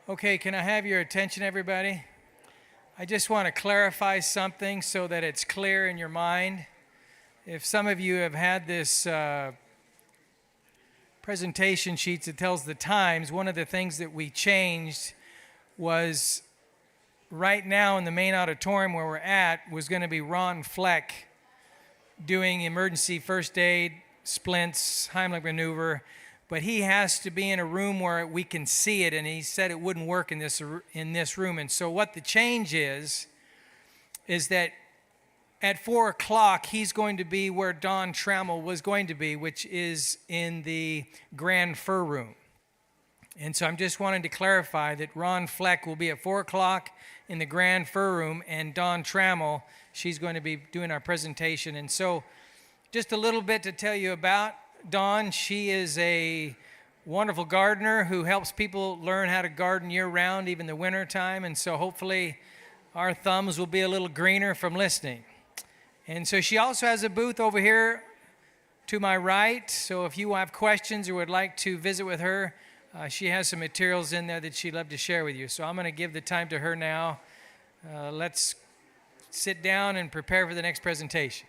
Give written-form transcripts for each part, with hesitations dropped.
Okay, can I have your attention, everybody? I just want to clarify something so that it's clear in your mind. If some of you have had this presentation sheets that tells the times, one of the things that we changed was right now in the main auditorium where we're at was going to be Ron Fleck doing emergency first aid, splints, Heimlich maneuver, but he has to be in a room where we can see it, and he said it wouldn't work in this room. And so what the change is that at 4 o'clock he's going to be where Don Trammell was going to be, which is in the Grand Fur Room. And so I'm just wanting to clarify that Ron Fleck will be at 4 o'clock in the Grand Fur Room, and Don Trammell, she's going to be doing our presentation. And so just a little bit to tell you about Dawn. She is a wonderful gardener who helps people learn how to garden year-round, even the winter time, and so hopefully our thumbs will be a little greener from listening. And so she also has a booth over here to my right, so if you have questions or would like to visit with her, she has some materials in there that she'd love to share with you. So I'm going to give the time to her now. Let's sit down and prepare for the next presentation.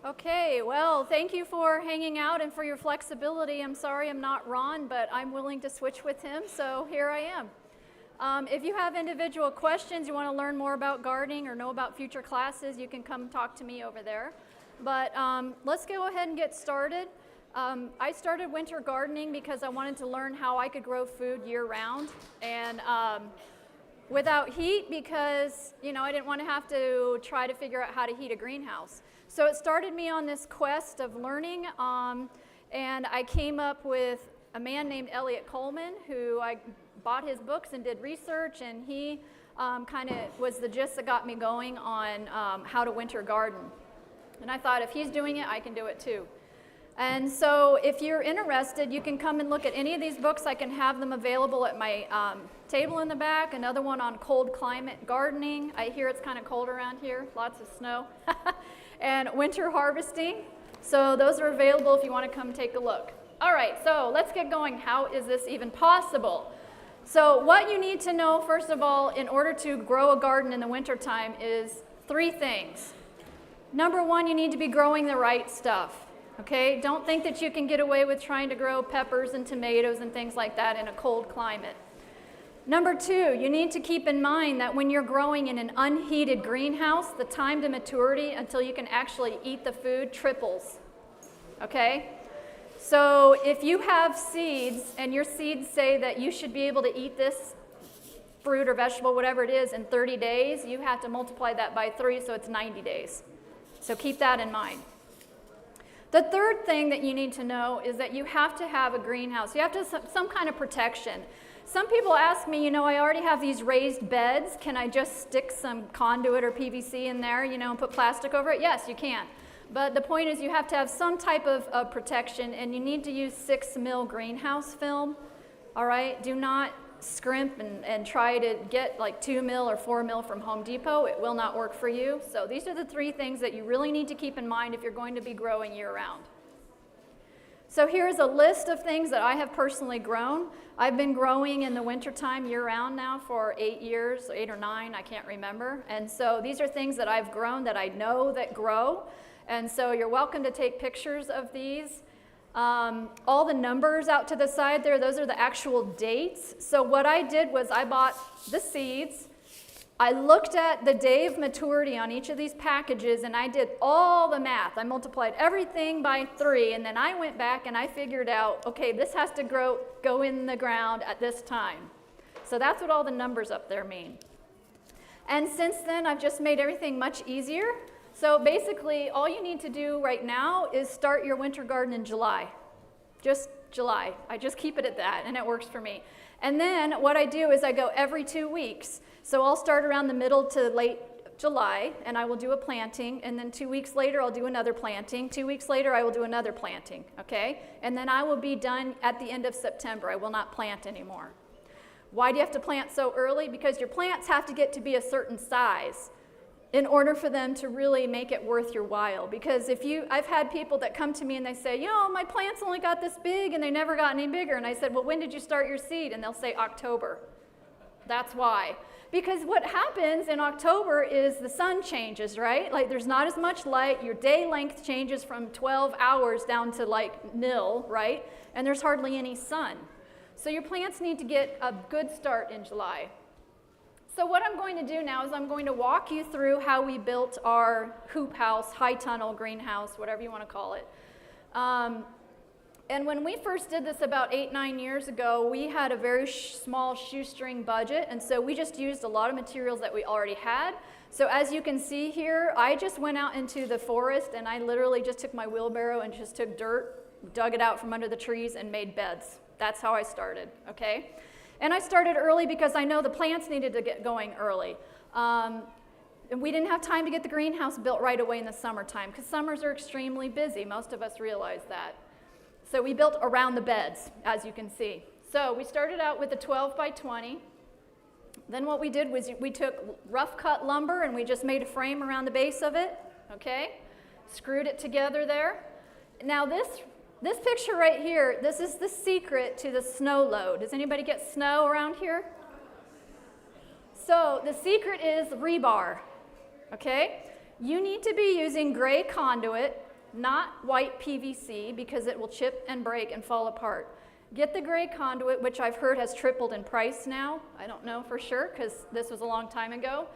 Okay, well, thank you for hanging out and for your flexibility. I'm sorry I'm not Ron, but I'm willing to switch with him, so here I am. If you have individual questions, you want to learn more about gardening or know about future classes, you can come talk to me over there. But let's go ahead and get started. I started winter gardening because I wanted to learn how I could grow food year-round, and without heat, because I didn't want to have to try to figure out how to heat a greenhouse. So it started me on this quest of learning, and I came up with a man named Elliot Coleman, who I bought his books and did research, and he kind of was the gist that got me going on how to winter garden. And I thought, if he's doing it, I can do it too. And so if you're interested, you can come and look at any of these books. I can have them available at my table in the back, another one on cold climate gardening. I hear it's kind of cold around here, lots of snow. And winter harvesting. So those are available if you want to come take a look. All right, so let's get going. How is this even possible? So what you need to know, first of all, in order to grow a garden in the wintertime is 3 things. Number 1, you need to be growing the right stuff. Okay, don't think that you can get away with trying to grow peppers and tomatoes and things like that in a cold climate. Number 2, you need to keep in mind that when you're growing in an unheated greenhouse, the time to maturity until you can actually eat the food triples. Okay? So if you have seeds and your seeds say that you should be able to eat this fruit or vegetable, whatever it is, in 30 days, you have to multiply that by 3, so it's 90 days. So keep that in mind. The third thing that you need to know is that you have to have a greenhouse. You have to have some kind of protection. Some people ask me, I already have these raised beds. Can I just stick some conduit or PVC in there, and put plastic over it? Yes, you can. But the point is you have to have some type of protection, and you need to use 6 mil greenhouse film. All right? Do not scrimp and try to get like 2 mil or 4 mil from Home Depot. It will not work for you. So these are the 3 things that you really need to keep in mind if you're going to be growing year-round. So here's a list of things that I have personally grown. I've been growing in the wintertime year-round now for 8 years, 8 or 9, I can't remember. And so these are things that I've grown that I know that grow. And so you're welcome to take pictures of these. All the numbers out to the side there, those are the actual dates. So what I did was I bought the seeds. I looked at the day of maturity on each of these packages, and I did all the math. I multiplied everything by 3, and then I went back and I figured out, okay, this has to go in the ground at this time. So that's what all the numbers up there mean. And since then, I've just made everything much easier. So basically, all you need to do right now is start your winter garden in July. Just July. I just keep it at that, and it works for me. And then what I do is I go every 2 weeks. So I'll start around the middle to late July, and I will do a planting, and then 2 weeks later I'll do another planting. 2 weeks later I will do another planting, okay? And then I will be done at the end of September. I will not plant anymore. Why do you have to plant so early? Because your plants have to get to be a certain size. in order for them to really make it worth your while. Because I've had people that come to me and they say, you know, my plants only got this big and they never got any bigger. And I said, well, when did you start your seed? And they'll say October. That's why. Because what happens in October is the sun changes, right? Like there's not as much light, your day length changes from 12 hours down to like nil, right? And there's hardly any sun. So your plants need to get a good start in July. So what I'm going to do now is I'm going to walk you through how we built our hoop house, high tunnel, greenhouse, whatever you want to call it. And when we first did this about 8-9 years ago, we had a very small shoestring budget, and so we just used a lot of materials that we already had. So as you can see here, I just went out into the forest and I literally just took my wheelbarrow and just took dirt, dug it out from under the trees and made beds. That's how I started, okay? And I started early because I know the plants needed to get going early. And we didn't have time to get the greenhouse built right away in the summertime because summers are extremely busy. Most of us realize that. So we built around the beds, as you can see. So we started out with a 12 by 20. Then what we did was we took rough cut lumber and we just made a frame around the base of it, okay? Screwed it together there. Now this picture right here, this is the secret to the snow load. Does anybody get snow around here? So the secret is rebar, okay? You need to be using gray conduit, not white PVC, because it will chip and break and fall apart. Get the gray conduit, which I've heard has tripled in price now. I don't know for sure because this was a long time ago.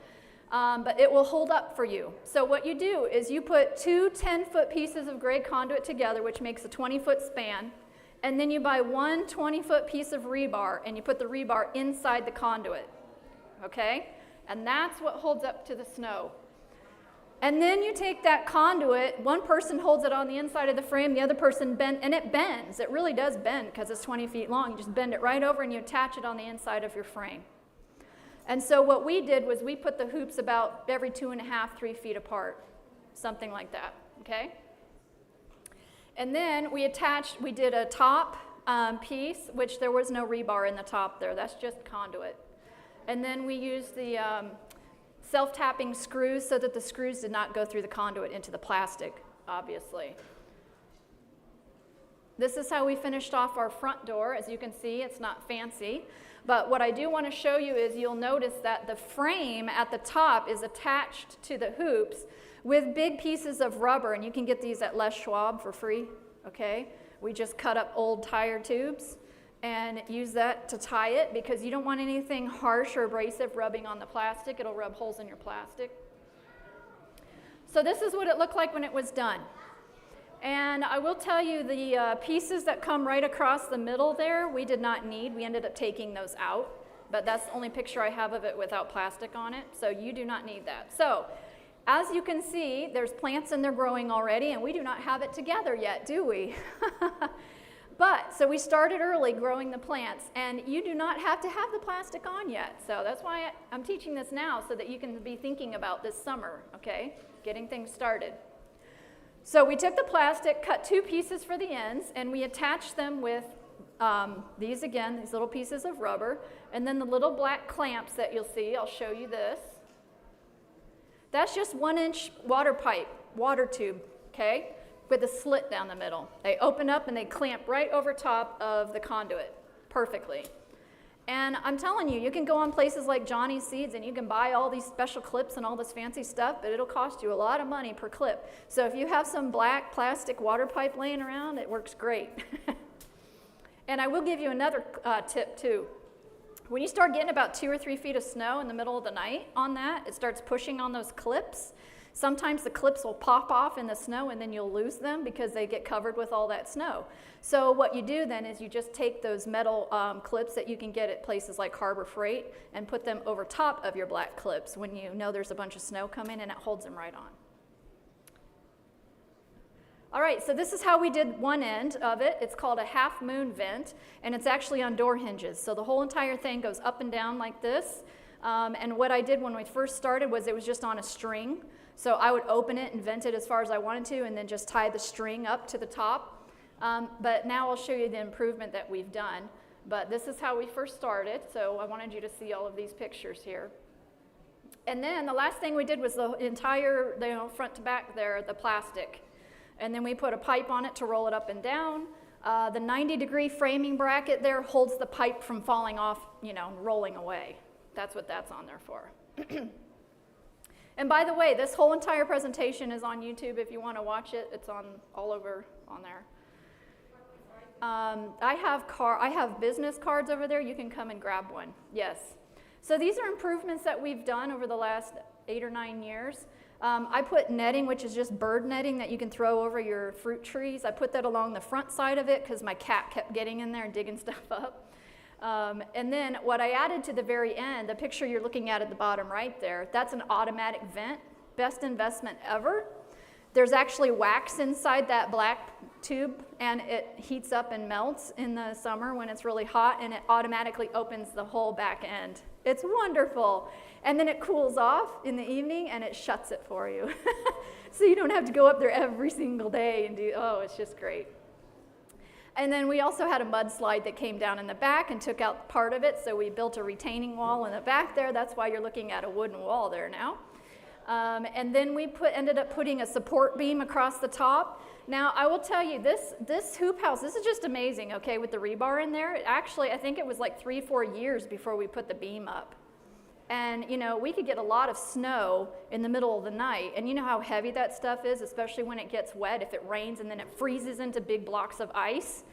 But it will hold up for you. So what you do is you put two 10-foot pieces of gray conduit together, which makes a 20-foot span, and then you buy one 20-foot piece of rebar, and you put the rebar inside the conduit, okay? And that's what holds up to the snow. And then you take that conduit, one person holds it on the inside of the frame, the other person bends, and it bends. It really does bend because it's 20 feet long. You just bend it right over and you attach it on the inside of your frame. And so what we did was we put the hoops about every 2.5, 3 feet apart, something like that, okay? And then we did a top piece, which there was no rebar in the top there. That's just conduit. And then we used the self-tapping screws so that the screws did not go through the conduit into the plastic, obviously. This is how we finished off our front door. As you can see, it's not fancy. But what I do want to show you is you'll notice that the frame at the top is attached to the hoops with big pieces of rubber, and you can get these at Les Schwab for free, okay? We just cut up old tire tubes and use that to tie it because you don't want anything harsh or abrasive rubbing on the plastic. It'll rub holes in your plastic. So this is what it looked like when it was done. And I will tell you the pieces that come right across the middle there, we did not need. We ended up taking those out, but that's the only picture I have of it without plastic on it, so you do not need that. So as you can see, there's plants in there growing already, and we do not have it together yet, do we? But, so we started early growing the plants, and you do not have to have the plastic on yet. So that's why I'm teaching this now so that you can be thinking about this summer, okay? Getting things started. So we took the plastic, cut two pieces for the ends, and we attached them with these little pieces of rubber, and then the little black clamps that you'll see. I'll show you this. That's just 1-inch water tube, okay, with a slit down the middle. They open up and they clamp right over top of the conduit perfectly. And I'm telling you, you can go on places like Johnny's Seeds and you can buy all these special clips and all this fancy stuff, but it'll cost you a lot of money per clip. So if you have some black plastic water pipe laying around, it works great. And I will give you another tip too. When you start getting about 2 or 3 feet of snow in the middle of the night on that, it starts pushing on those clips. Sometimes the clips will pop off in the snow and then you'll lose them because they get covered with all that snow. So what you do then is you just take those metal clips that you can get at places like Harbor Freight and put them over top of your black clips when you know there's a bunch of snow coming, and it holds them right on. All right, so this is how we did one end of it. It's called a half moon vent, and it's actually on door hinges. So the whole entire thing goes up and down like this. And what I did when we first started was it was just on a string. So I would open it and vent it as far as I wanted to and then just tie the string up to the top. But now I'll show you the improvement that we've done. But this is how we first started. So I wanted you to see all of these pictures here. And then the last thing we did was the entire, front to back there, the plastic. And then we put a pipe on it to roll it up and down. The 90-degree framing bracket there holds the pipe from falling off, and rolling away. That's what that's on there for. And by the way, this whole entire presentation is on YouTube if you want to watch it. It's on all over on there. I have business cards over there. You can come and grab one. Yes. So these are improvements that we've done over the last 8 or 9 years. I put netting, which is just bird netting that you can throw over your fruit trees. I put that along the front side of it because my cat kept getting in there and digging stuff up. And then what I added to the very end, the picture you're looking at the bottom right there, that's an automatic vent. Best investment ever. There's actually wax inside that black tube, and it heats up and melts in the summer when it's really hot, and it automatically opens the whole back end. It's wonderful. And then it cools off in the evening, and it shuts it for you. So you don't have to go up there every single day and it's just great. And then we also had a mudslide that came down in the back and took out part of it, so we built a retaining wall in the back there. That's why you're looking at a wooden wall there now. And then we ended up putting a support beam across the top. Now, I will tell you, this hoop house, this is just amazing, okay, with the rebar in there. Actually, I think it was like 3-4 years before we put the beam up. And, we could get a lot of snow in the middle of the night. And you know how heavy that stuff is, especially when it gets wet, if it rains and then it freezes into big blocks of ice.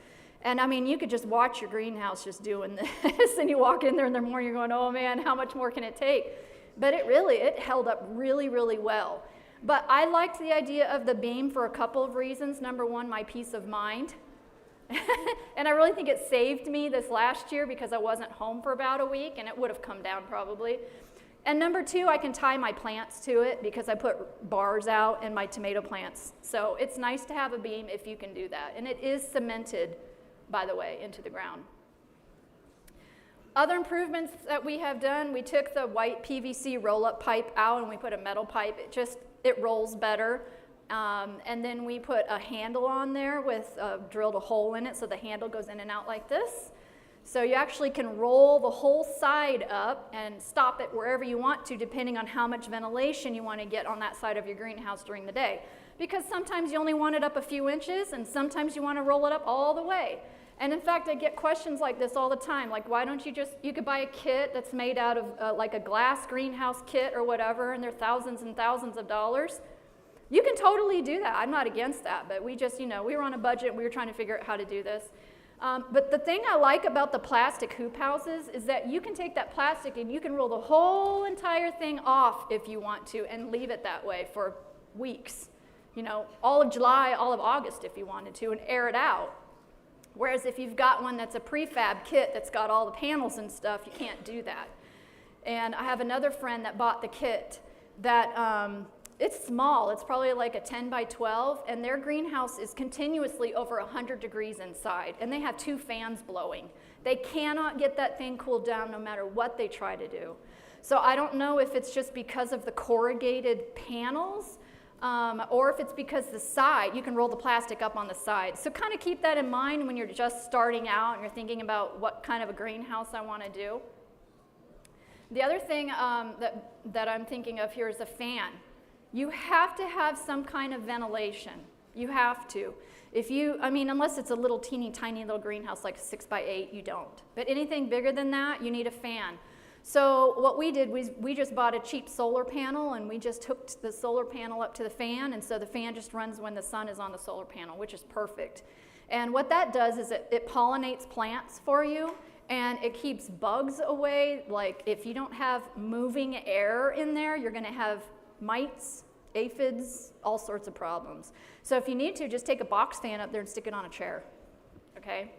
And, you could just watch your greenhouse just doing this. And you walk in there in the morning, you're going, oh, man, how much more can it take? But it held up really, really well. But I liked the idea of the beam for a couple of reasons. Number one, my peace of mind. And I really think it saved me this last year because I wasn't home for about a week, and it would have come down probably. And number two, I can tie my plants to it because I put bars out in my tomato plants. So it's nice to have a beam if you can do that. And it is cemented, by the way, into the ground. Other improvements that we have done, we took the white PVC roll-up pipe out and we put a metal pipe. It rolls better. And then we put a handle on there with drilled a hole in it so the handle goes in and out like this. So you actually can roll the whole side up and stop it wherever you want to, depending on how much ventilation you want to get on that side of your greenhouse during the day. Because sometimes you only want it up a few inches, and sometimes you want to roll it up all the way. And in fact, I get questions like this all the time, like why don't you could buy a kit that's made out of like a glass greenhouse kit or whatever, and they're thousands and thousands of dollars. You can totally do that. I'm not against that, but we just, we were on a budget. We were trying to figure out how to do this. But the thing I like about the plastic hoop houses is that you can take that plastic and you can roll the whole entire thing off if you want to and leave it that way for weeks. All of July, all of August if you wanted to, and air it out. Whereas if you've got one that's a prefab kit that's got all the panels and stuff, you can't do that. And I have another friend that bought the kit that it's small. It's probably like a 10 by 12, and their greenhouse is continuously over 100 degrees inside, and they have 2 fans blowing. They cannot get that thing cooled down no matter what they try to do. So I don't know if it's just because of the corrugated panels, or if it's because the side, you can roll the plastic up on the side. So kind of keep that in mind when you're just starting out and you're thinking about what kind of a greenhouse I want to do. The other thing that I'm thinking of here is a fan. You have to have some kind of ventilation. You have to. Unless it's a little teeny tiny little greenhouse like a 6 by 8, you don't. But anything bigger than that, you need a fan. So what we did was we just bought a cheap solar panel and we just hooked the solar panel up to the fan, and so the fan just runs when the sun is on the solar panel, which is perfect. And what that does is it pollinates plants for you, and it keeps bugs away. Like if you don't have moving air in there, you're going to have mites, aphids, all sorts of problems. So if you need to, just take a box fan up there and stick it on a chair, okay?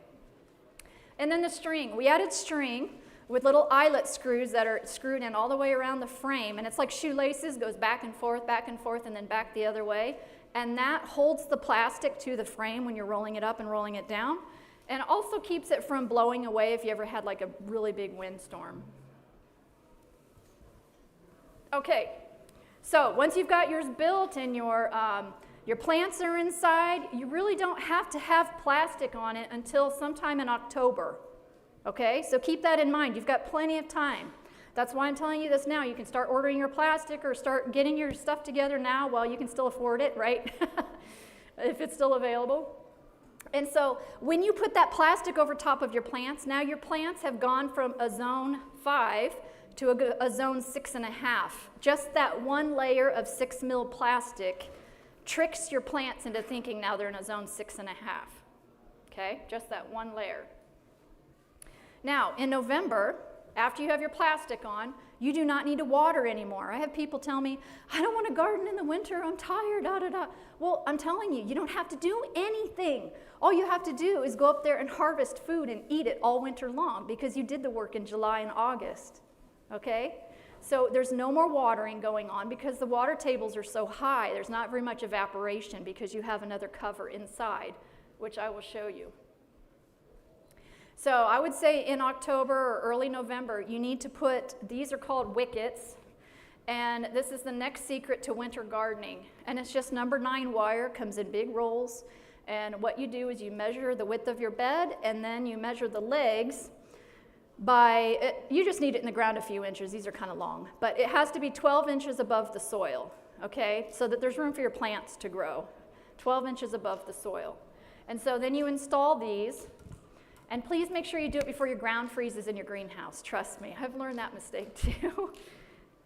And then the string. We added string with little eyelet screws that are screwed in all the way around the frame, and it's like shoelaces, goes back and forth, and then back the other way. And that holds the plastic to the frame when you're rolling it up and rolling it down, and also keeps it from blowing away if you ever had like a really big windstorm. Okay. So once you've got yours built and your plants are inside, you really don't have to have plastic on it until sometime in October. Okay, so keep that in mind. You've got plenty of time. That's why I'm telling you this now. You can start ordering your plastic or start getting your stuff together now while you can still afford it, right? If it's still available. And so when you put that plastic over top of your plants, now your plants have gone from a zone 5 to a zone 6.5. Just that one layer of 6 mil plastic tricks your plants into thinking now they're in a zone 6.5. Okay, just that one layer. Now, in November, after you have your plastic on, you do not need to water anymore. I have people tell me, I don't want to garden in the winter, I'm tired, da da da. Well, I'm telling you, you don't have to do anything. All you have to do is go up there and harvest food and eat it all winter long because you did the work in July and August, okay? So there's no more watering going on because the water tables are so high. There's not very much evaporation because you have another cover inside, which I will show you. So I would say in October or early November, you need to put, these are called wickets, and this is the next secret to winter gardening. And it's just number 9 wire, comes in big rolls. And what you do is you measure the width of your bed, and then you measure the legs by, you just need it in the ground a few inches. These are kind of long. But it has to be 12 inches above the soil, okay? So that there's room for your plants to grow. 12 inches above the soil. And so then you install these. And please make sure you do it before your ground freezes in your greenhouse. Trust me, I've learned that mistake too.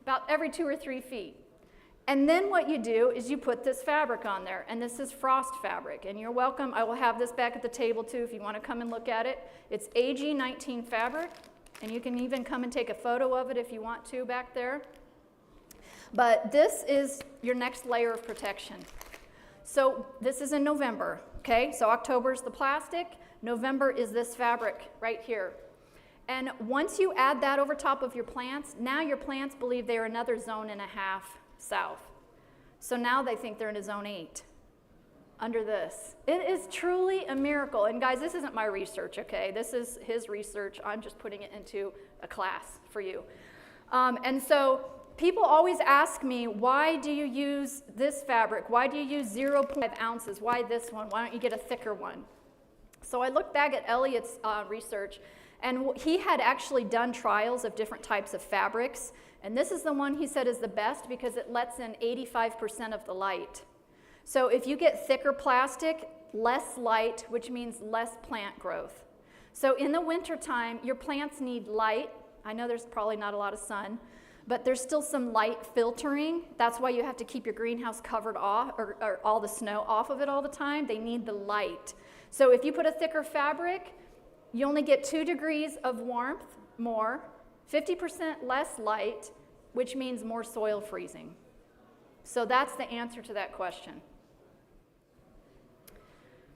About every 2 or 3 feet. And then what you do is you put this fabric on there, and this is frost fabric. And you're welcome, I will have this back at the table too if you want to come and look at it. It's AG19 fabric, and you can even come and take a photo of it if you want to back there. But this is your next layer of protection. So this is in November, okay? So October is the plastic. November is this fabric right here. And once you add that over top of your plants, now your plants believe they're another 1.5 zones south. So now they think they're in a zone 8 under this. It is truly a miracle. And guys, this isn't my research, okay? This is his research. I'm just putting it into a class for you. And so people always ask me, why do you use this fabric? Why do you use 0.5 ounces? Why this one? Why don't you get a thicker one? So I looked back at Elliot's research, and he had actually done trials of different types of fabrics, and this is the one he said is the best because it lets in 85% of the light. So if you get thicker plastic, less light, which means less plant growth. So in the wintertime, your plants need light. I know there's probably not a lot of sun, but there's still some light filtering. That's why you have to keep your greenhouse covered off, or all the snow off of it all the time. They need the light. So if you put a thicker fabric, you only get 2 degrees of warmth more, 50% less light, which means more soil freezing. So that's the answer to that question.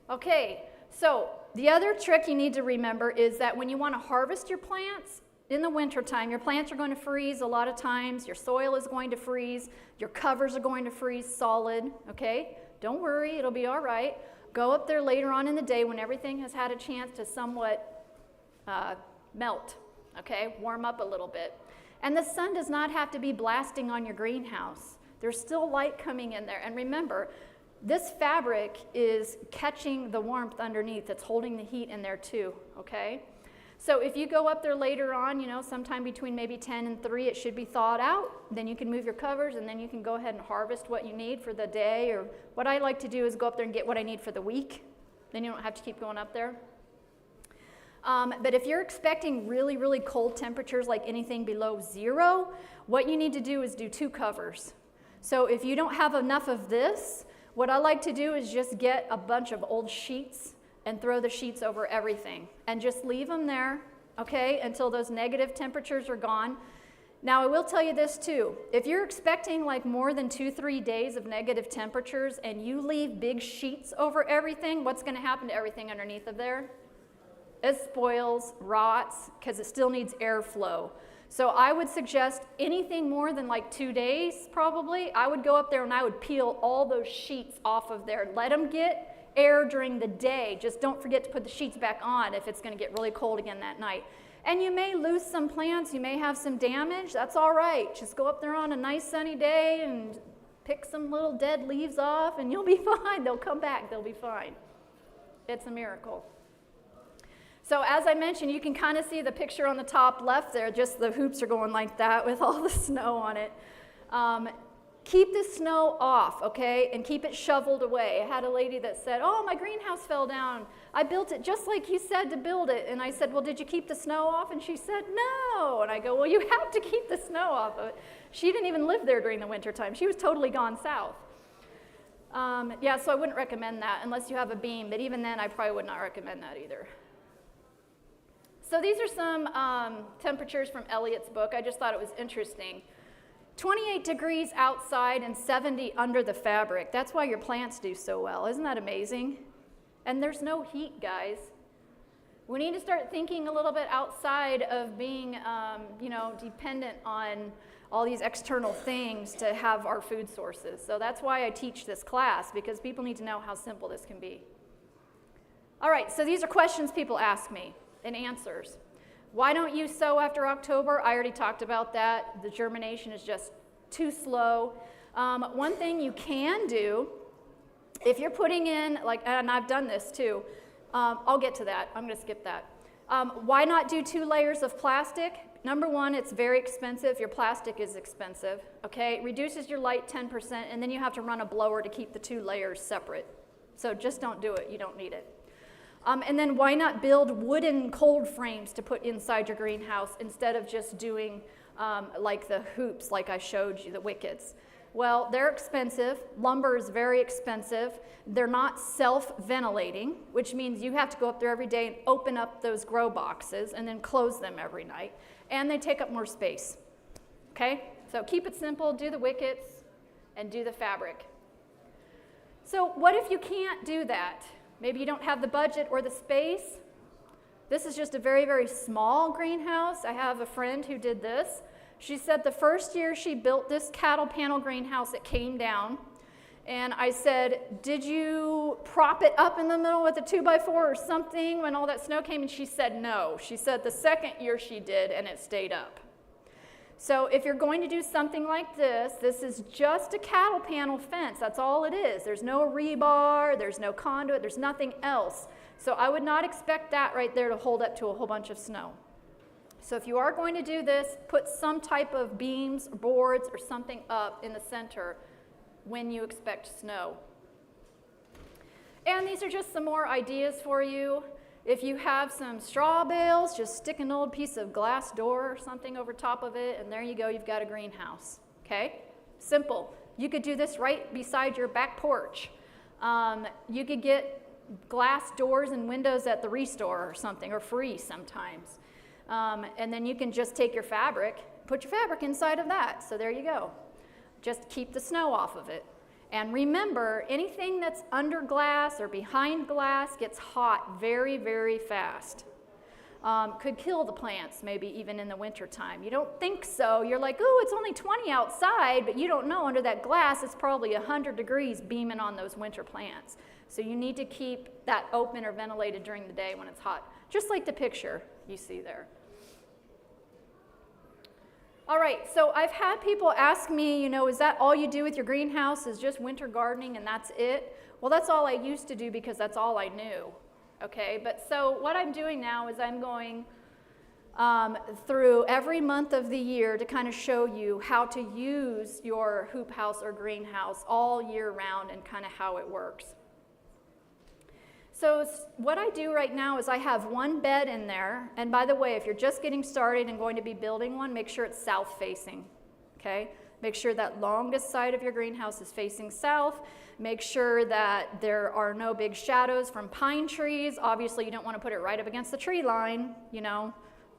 Okay, so the other trick you need to remember is that when you want to harvest your plants in the wintertime, your plants are going to freeze a lot of times, your soil is going to freeze, your covers are going to freeze solid, okay? Don't worry, it'll be all right. Go up there later on in the day when everything has had a chance to somewhat melt, okay? Warm up a little bit. And the sun does not have to be blasting on your greenhouse. There's still light coming in there. And remember, this fabric is catching the warmth underneath. It's holding the heat in there too, okay? So if you go up there later on, you know, sometime between maybe 10 and 3, it should be thawed out. Then you can move your covers, and then you can go ahead and harvest what you need for the day. Or what I like to do is go up there and get what I need for the week. Then you don't have to keep going up there. But if you're expecting really, really cold temperatures, like anything below 0, what you need to do is do 2 covers. So if you don't have enough of this, what I like to do is just get a bunch of old sheets and throw the sheets over everything and just leave them there, okay, until those negative temperatures are gone. Now I will tell you this too, if you're expecting like more than 2-3 days of negative temperatures and you leave big sheets over everything, what's going to happen to everything underneath of there? It spoils, rots, because it still needs airflow. So I would suggest anything more than like 2 days probably, I would go up there and I would peel all those sheets off of there. Let them get air during the day. Just don't forget to put the sheets back on if it's going to get really cold again that night. And you may lose some plants, you may have some damage, that's all right. Just go up there on a nice sunny day and pick some little dead leaves off and you'll be fine. They'll come back, they'll be fine. It's a miracle. So as I mentioned, you can kind of see the picture on the top left there, just the hoops are going like that with all the snow on it. Keep the snow off, okay, and keep it shoveled away. I had a lady that said, oh, my greenhouse fell down. I built it just like you said to build it. And I said, well, did you keep the snow off? And she said, no. And I go, well, you have to keep the snow off of it. She didn't even live there during the winter time. She was totally gone south. Yeah, so I wouldn't recommend that unless you have a beam, but even then I probably would not recommend that either. So these are some temperatures from Elliott's book. I just thought it was interesting. 28 degrees outside and 70 under the fabric. That's why your plants do so well. Isn't that amazing? And there's no heat, guys. We need to start thinking a little bit outside of being, dependent on all these external things to have our food sources. So that's why I teach this class, because people need to know how simple this can be. All right, so these are questions people ask me and answers. Why don't you sow after October? I already talked about that. The germination is just too slow. One thing you can do, if you're putting in, and I've done this too, I'll get to that. I'm going to skip that. Why not do 2 layers of plastic? Number one, it's very expensive. Your plastic is expensive, okay? It reduces your light 10%, and then you have to run a blower to keep the 2 layers separate. So just don't do it. You don't need it. And then why not build wooden cold frames to put inside your greenhouse instead of just doing like the hoops like I showed you, the wickets? Well, they're expensive. Lumber is very expensive. They're not self-ventilating, which means you have to go up there every day and open up those grow boxes and then close them every night. And they take up more space, okay? So keep it simple, do the wickets, and do the fabric. So what if you can't do that? Maybe you don't have the budget or the space. This is just a very, very small greenhouse. I have a friend who did this. She said the first year she built this cattle panel greenhouse, it came down. And I said, did you prop it up in the middle with a 2x4 or something when all that snow came? And she said no. She said the second year she did and it stayed up. So if you're going to do something like this, this is just a cattle panel fence. That's all it is. There's no rebar, there's no conduit, there's nothing else. So I would not expect that right there to hold up to a whole bunch of snow. So if you are going to do this, put some type of beams, boards, or something up in the center when you expect snow. And these are just some more ideas for you. If you have some straw bales, just stick an old piece of glass door or something over top of it, and there you go, you've got a greenhouse, okay? Simple. You could do this right beside your back porch. You could get glass doors and windows at the Restore or something, or free sometimes. And then you can just take your fabric, put your fabric inside of that, so there you go. Just keep the snow off of it. And remember, anything that's under glass or behind glass gets hot very, very fast. Could kill the plants, maybe even in the wintertime. You don't think so. You're like, oh, it's only 20 outside, but you don't know under that glass it's probably 100 degrees beaming on those winter plants. So you need to keep that open or ventilated during the day when it's hot, just like the picture you see there. All right, so I've had people ask me, is that all you do with your greenhouse is just winter gardening and that's it? Well, that's all I used to do because that's all I knew, okay? But so what I'm doing now is I'm going through every month of the year to kind of show you how to use your hoop house or greenhouse all year round and kind of how it works. So what I do right now is I have one bed in there, and by the way, if you're just getting started and going to be building one, make sure it's south facing, okay? Make sure that longest side of your greenhouse is facing south. Make sure that there are no big shadows from pine trees. Obviously, you don't want to put it right up against the tree line,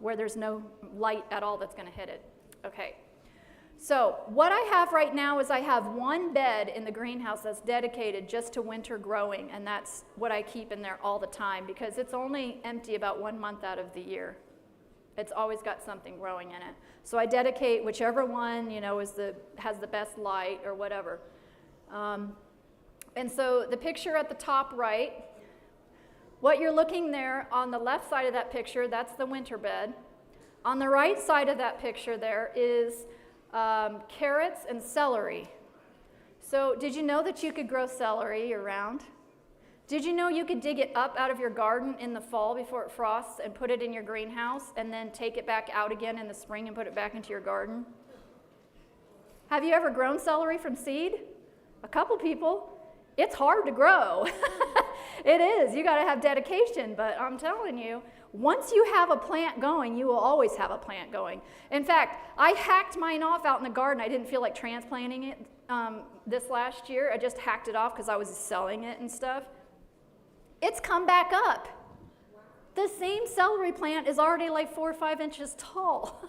where there's no light at all that's going to hit it. Okay. So what I have right now is I have one bed in the greenhouse that's dedicated just to winter growing, and that's what I keep in there all the time because it's only empty about 1 month out of the year. It's always got something growing in it. So I dedicate whichever one, has the best light or whatever. And so the picture at the top right, what you're looking there on the left side of that picture, that's the winter bed. On the right side of that picture there is carrots and celery. So did you know that you could grow celery year round? Did you know you could dig it up out of your garden in the fall before it frosts and put it in your greenhouse and then take it back out again in the spring and put it back into your garden? Have you ever grown celery from seed? A couple people. It's hard to grow. It is. You got to have dedication, but I'm telling you, once you have a plant going, you will always have a plant going. In fact, I hacked mine off out in the garden. I didn't feel like transplanting it this last year. I just hacked it off because I was selling it and stuff. It's come back up. The same celery plant is already like 4 or 5 inches tall.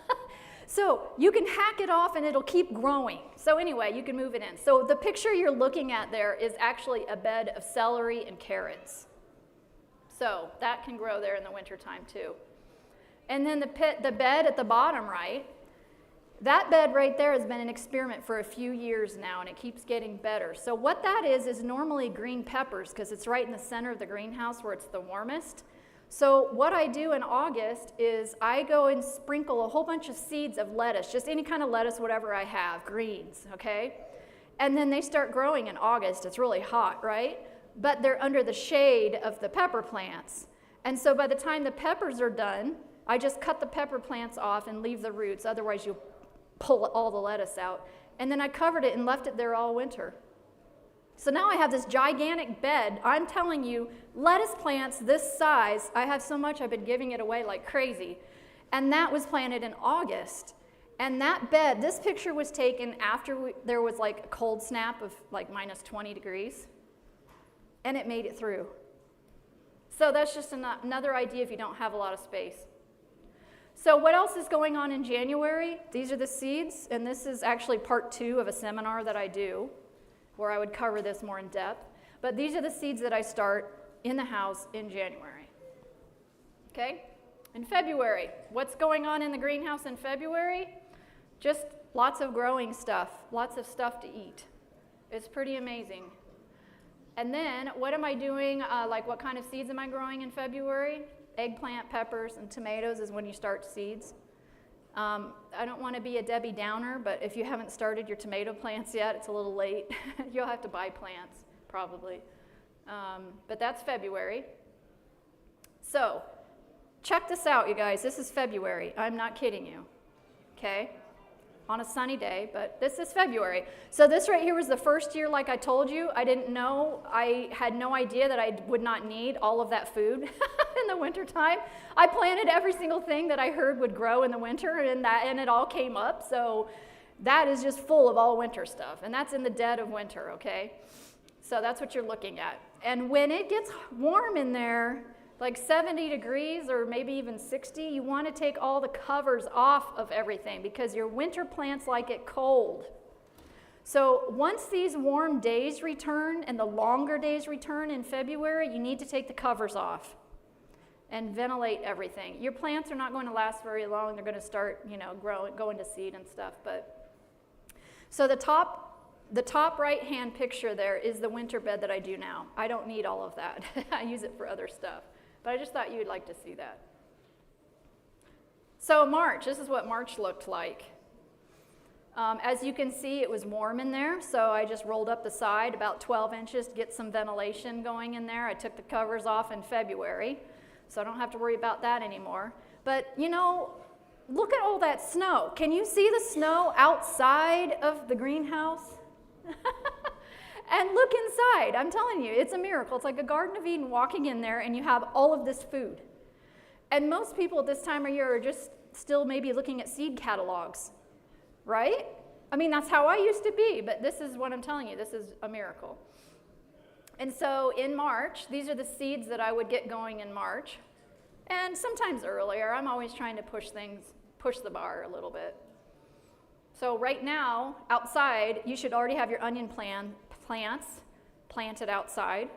So you can hack it off and it'll keep growing. So anyway, you can move it in. So the picture you're looking at there is actually a bed of celery and carrots. So that can grow there in the wintertime too. And then the bed at the bottom right, that bed right there has been an experiment for a few years now, and it keeps getting better. So what that is normally green peppers, because it's right in the center of the greenhouse where it's the warmest. So what I do in August is I go and sprinkle a whole bunch of seeds of lettuce, just any kind of lettuce, whatever I have, greens, okay? And then they start growing in August. It's really hot, right? But they're under the shade of the pepper plants. And so by the time the peppers are done, I just cut the pepper plants off and leave the roots. Otherwise, you'll pull all the lettuce out. And then I covered it and left it there all winter. So now I have this gigantic bed. I'm telling you, lettuce plants this size, I have so much I've been giving it away like crazy. And that was planted in August. And that bed, this picture was taken after there was like a cold snap of like minus 20 degrees. And it made it through. So that's just another idea if you don't have a lot of space. So what else is going on in January? These are the seeds, and this is actually part 2 of a seminar that I do, where I would cover this more in depth. But these are the seeds that I start in the house in January. Okay? In February, what's going on in the greenhouse in February? Just lots of growing stuff, lots of stuff to eat. It's pretty amazing. And then what am I doing, like what kind of seeds am I growing in February? Eggplant, peppers, and tomatoes is when you start seeds. I don't want to be a Debbie Downer, but if you haven't started your tomato plants yet, it's a little late. You'll have to buy plants, probably. But that's February. So check this out, you guys. This is February. I'm not kidding you, okay? On a sunny day, but this is February. So this right here was the first year, like I told you. I didn't know, I had no idea that I would not need all of that food in the wintertime. I planted every single thing that I heard would grow in the winter, and it all came up. So that is just full of all winter stuff, and that's in the dead of winter, okay? So that's what you're looking at. And when it gets warm in there, like 70 degrees or maybe even 60, you want to take all the covers off of everything because your winter plants like it cold. So once these warm days return and the longer days return in February, you need to take the covers off and ventilate everything. Your plants are not going to last very long. They're going to start, going to seed and stuff. But so the top right-hand picture there is the winter bed that I do now. I don't need all of that. I use it for other stuff. But I just thought you'd like to see that. So March, this is what March looked like. As you can see, it was warm in there, so I just rolled up the side about 12 inches to get some ventilation going in there. I took the covers off in February, so I don't have to worry about that anymore. But, look at all that snow. Can you see the snow outside of the greenhouse? And look inside. I'm telling you, it's a miracle. It's like a Garden of Eden walking in there and you have all of this food. And most people at this time of year are just still maybe looking at seed catalogs, right? I mean, that's how I used to be, but this is what I'm telling you. This is a miracle. And so in March, these are the seeds that I would get going in March. And sometimes earlier. I'm always trying to push the bar a little bit. So right now, outside, you should already have your onion plants planted outside.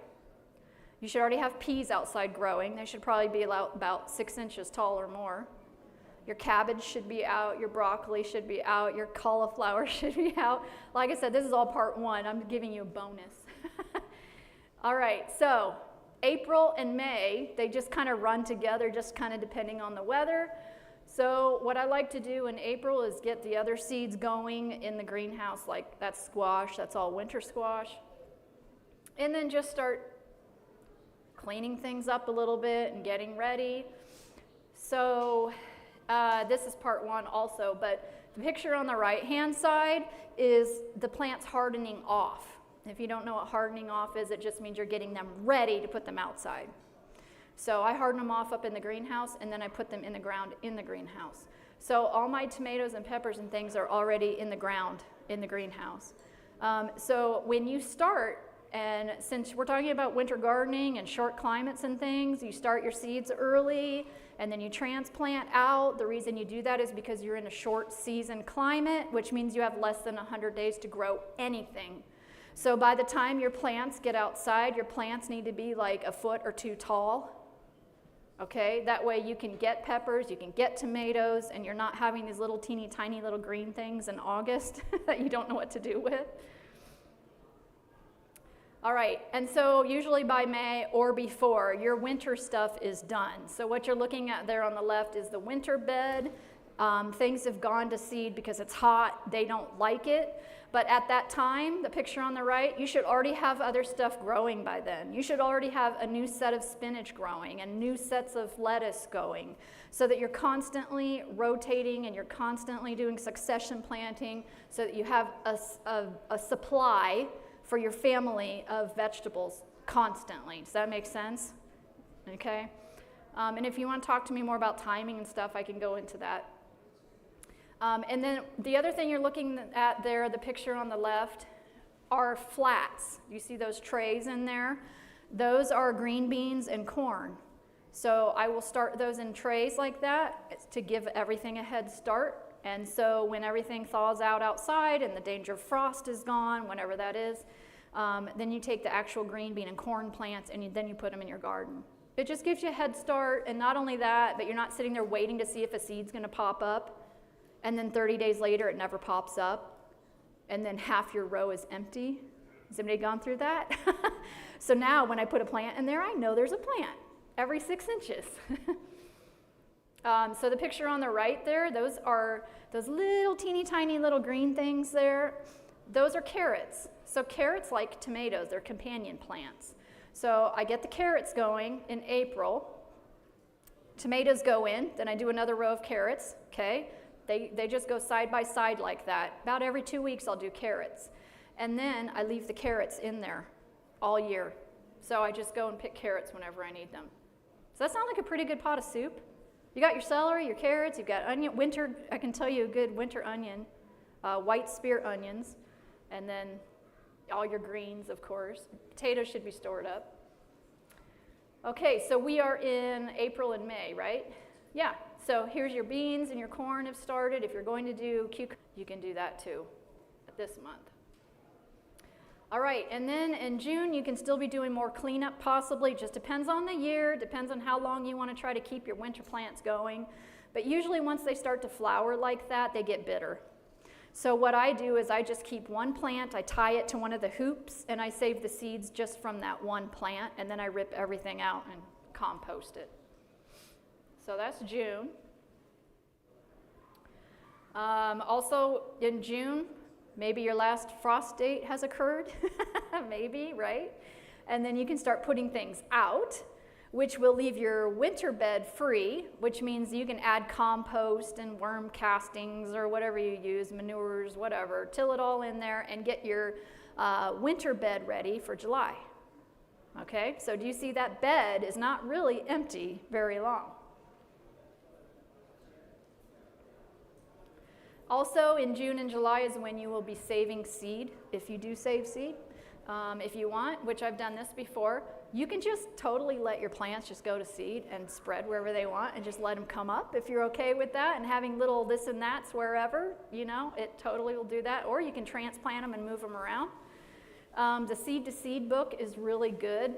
You should already have peas outside growing. They should probably be about 6 inches tall or more. Your cabbage should be out. Your broccoli should be out. Your cauliflower should be out. Like I said, this is all part 1. I'm giving you a bonus. All right, so April and May, they just kind of run together, just kind of depending on the weather. So what I like to do in April is get the other seeds going in the greenhouse, like that's squash, that's all winter squash. And then just start cleaning things up a little bit and getting ready. So this is part one also, but the picture on the right-hand side is the plants hardening off. If you don't know what hardening off is, it just means you're getting them ready to put them outside. So I harden them off up in the greenhouse, and then I put them in the ground in the greenhouse. So all my tomatoes and peppers and things are already in the ground in the greenhouse. So when you start, and since we're talking about winter gardening and short climates and things, you start your seeds early and then you transplant out. The reason you do that is because you're in a short season climate, which means you have less than 100 days to grow anything. So by the time your plants get outside, your plants need to be like a foot or two tall. Okay, that way you can get peppers, you can get tomatoes, and you're not having these little teeny tiny little green things in August that you don't know what to do with. All right, and so usually by May or before, your winter stuff is done. So what you're looking at there on the left is the winter bed. Things have gone to seed because it's hot, they don't like it. But at that time, the picture on the right, you should already have other stuff growing by then. You should already have a new set of spinach growing and new sets of lettuce going, so that you're constantly rotating and you're constantly doing succession planting so that you have a supply for your family of vegetables constantly. Does that make sense? Okay. And if you want to talk to me more about timing and stuff, I can go into that. And then the other thing you're looking at there, the picture on the left, are flats. You see those trays in there? Those are green beans and corn. So I will start those in trays like that to give everything a head start. And so when everything thaws out outside and the danger of frost is gone, whenever that is, then you take the actual green bean and corn plants and then you put them in your garden. It just gives you a head start, and not only that, but you're not sitting there waiting to see if a seed's going to pop up, and then 30 days later it never pops up, and then half your row is empty. Has anybody gone through that? So now when I put a plant in there, I know there's a plant every 6 inches. So the picture on the right there, those are those little teeny tiny little green things there. Those are carrots. So carrots, like tomatoes, they're companion plants. So I get the carrots going in April. Tomatoes go in, then I do another row of carrots, okay? They just go side by side like that. About every 2 weeks I'll do carrots. And then I leave the carrots in there all year. So I just go and pick carrots whenever I need them. Does that sound like a pretty good pot of soup? You got your celery, your carrots, you've got onion, winter, I can tell you a good winter onion, white spear onions, and then all your greens, of course. Potatoes should be stored up. Okay, so we are in April and May, right? Yeah, so here's your beans and your corn have started. If you're going to do cucumber, you can do that too this month. All right, and then in June, you can still be doing more cleanup possibly. Just depends on the year, depends on how long you want to try to keep your winter plants going. But usually once they start to flower like that, they get bitter. So what I do is I just keep one plant, I tie it to one of the hoops, and I save the seeds just from that one plant, and then I rip everything out and compost it. So that's June. Also in June, maybe your last frost date has occurred, maybe, right? And then you can start putting things out, which will leave your winter bed free, which means you can add compost and worm castings or whatever you use, manures, whatever, till it all in there and get your winter bed ready for July. Okay, so do you see that bed is not really empty very long? Also, in June and July is when you will be saving seed, if you do save seed. If you want, which I've done this before, you can just totally let your plants just go to seed and spread wherever they want and just let them come up if you're okay with that, and having little this and that's wherever, you know, it totally will do that. Or you can transplant them and move them around. The Seed to Seed book is really good.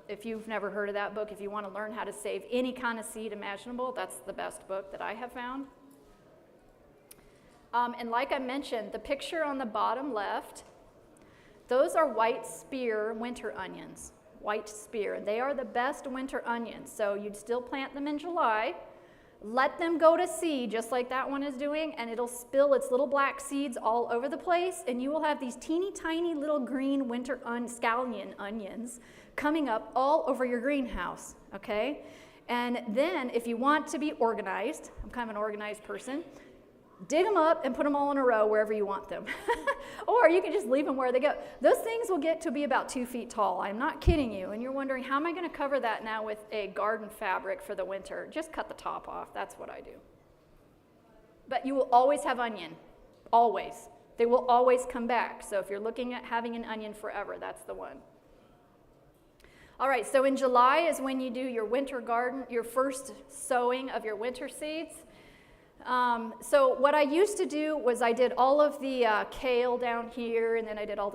If you've never heard of that book, if you want to learn how to save any kind of seed imaginable, that's the best book that I have found. And like I mentioned, the picture on the bottom left, those are white spear winter onions. White spear. They are the best winter onions. So you'd still plant them in July, let them go to seed, just like that one is doing, and it'll spill its little black seeds all over the place, and you will have these teeny tiny little green winter scallion onions coming up all over your greenhouse, okay? And then if you want to be organized, I'm kind of an organized person, dig them up and put them all in a row wherever you want them. Or you can just leave them where they go. Those things will get to be about 2 feet tall. I'm not kidding you. And you're wondering, how am I going to cover that now with a garden fabric for the winter? Just cut the top off. That's what I do. But you will always have onion. Always. They will always come back. So if you're looking at having an onion forever, that's the one. All right, so in July is when you do your winter garden, your first sowing of your winter seeds. So what I used to do was I did all of the kale down here, and then I did all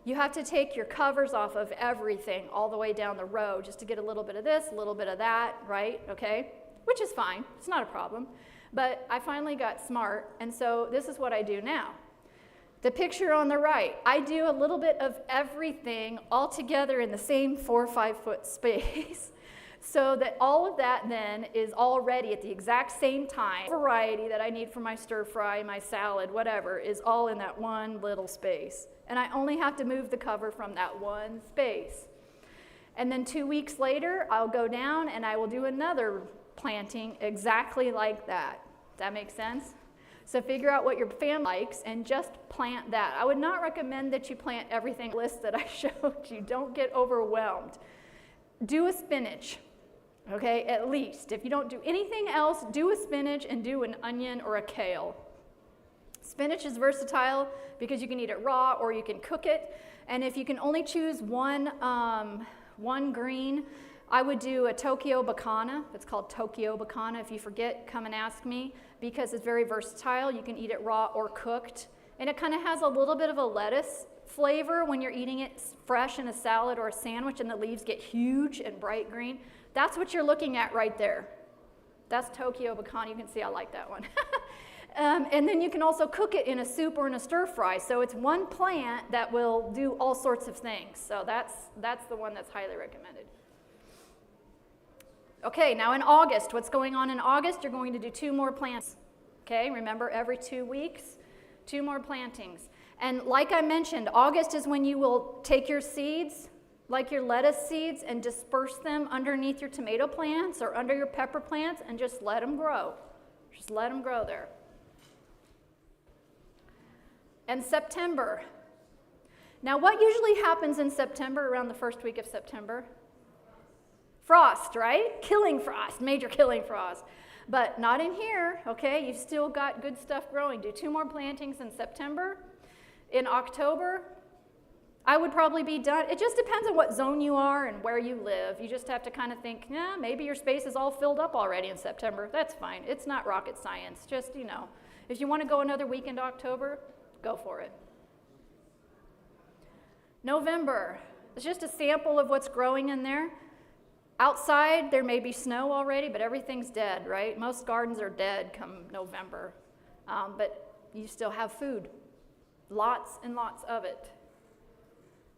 you have to take your covers off of everything all the way down the row just to get a little bit of this, a little bit of that, right? Okay, which is fine. It's not a problem. But I finally got smart, and so this is what I do now. The picture on the right, I do a little bit of everything all together in the same 4 or 5 foot space. So that all of that then is all ready at the exact same time. Variety that I need for my stir fry, my salad, whatever, is all in that one little space. And I only have to move the cover from that one space. And then 2 weeks later, I'll go down and I will do another planting exactly like that. Does that make sense? So figure out what your family likes and just plant that. I would not recommend that you plant everything list that I showed you. Don't get overwhelmed. Do a spinach. Okay, at least. If you don't do anything else, do a spinach and do an onion or a kale. Spinach is versatile because you can eat it raw or you can cook it. And if you can only choose one green, I would do a Tokyo Bacana. It's called Tokyo Bacana. If you forget, come and ask me, because it's very versatile. You can eat it raw or cooked. And it kind of has a little bit of a lettuce flavor when you're eating it fresh in a salad or a sandwich and the leaves get huge and bright green. That's what you're looking at right there. That's Tokyo Bacana. You can see I like that one. And then you can also cook it in a soup or in a stir fry. So it's one plant that will do all sorts of things. So that's the one that's highly recommended. Okay, now in August, what's going on in August? You're going to do 2 more plants. Okay, remember every 2 weeks, 2 more plantings. And like I mentioned, August is when you will take your seeds, like your lettuce seeds, and disperse them underneath your tomato plants or under your pepper plants and just let them grow. Just let them grow there. And September. Now what usually happens in September, around the first week of September? Frost, right? Killing frost, major killing frost. But not in here, okay? You've still got good stuff growing. Do 2 more plantings in September. In October, I would probably be done. It just depends on what zone you are and where you live. You just have to kind of think, yeah, maybe your space is all filled up already in September. That's fine. It's not rocket science. Just, if you want to go another week into October, go for it. November, it's just a sample of what's growing in there. Outside, there may be snow already, but everything's dead, right? Most gardens are dead come November, but you still have food. Lots and lots of it.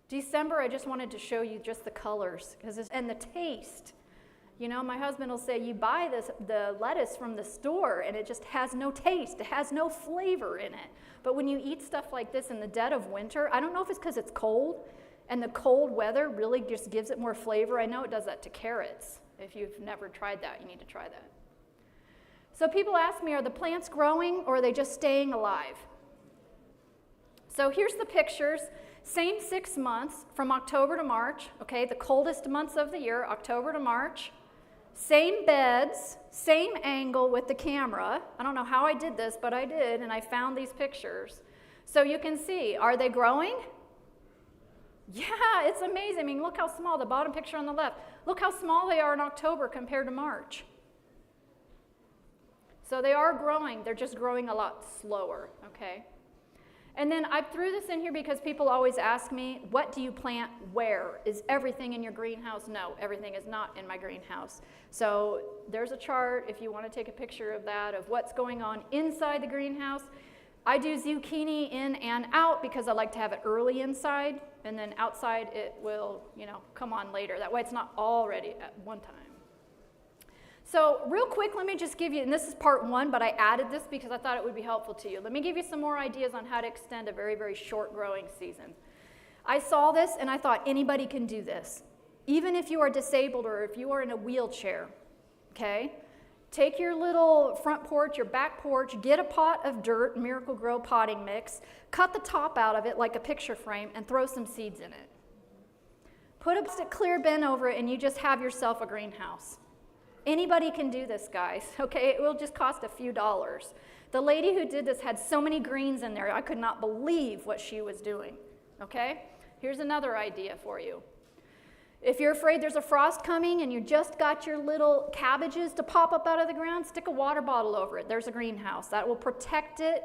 December, I just wanted to show you just the colors and the taste. My husband will say, you buy the lettuce from the store and it just has no taste. It has no flavor in it. But when you eat stuff like this in the dead of winter, I don't know if it's because it's cold, and the cold weather really just gives it more flavor. I know it does that to carrots. If you've never tried that, you need to try that. So people ask me, are the plants growing or are they just staying alive? So here's the pictures. Same 6 months from October to March, okay, the coldest months of the year, October to March. Same beds, same angle with the camera. I don't know how I did this, but I did, and I found these pictures. So you can see, are they growing? Yeah, it's amazing. I mean, look how small, the bottom picture on the left. Look how small they are in October compared to March. So they are growing. They're just growing a lot slower, okay? And then I threw this in here because people always ask me, what do you plant where? Is everything in your greenhouse? No, everything is not in my greenhouse. So there's a chart if you want to take a picture of that, of what's going on inside the greenhouse. I do zucchini in and out because I like to have it early inside, and then outside it will, come on later. That way it's not all ready at one time. So real quick, let me just give you, and this is part one, but I added this because I thought it would be helpful to you. Let me give you some more ideas on how to extend a very, very short growing season. I saw this and I thought anybody can do this. Even if you are disabled or if you are in a wheelchair, okay? Take your little front porch, your back porch, get a pot of dirt, Miracle Grow potting mix, cut the top out of it like a picture frame and throw some seeds in it. Put a clear bin over it and you just have yourself a greenhouse. Anybody can do this, guys, okay? It will just cost a few dollars. The lady who did this had so many greens in there, I could not believe what she was doing, okay? Here's another idea for you. If you're afraid there's a frost coming and you just got your little cabbages to pop up out of the ground, stick a water bottle over it. There's a greenhouse. That will protect it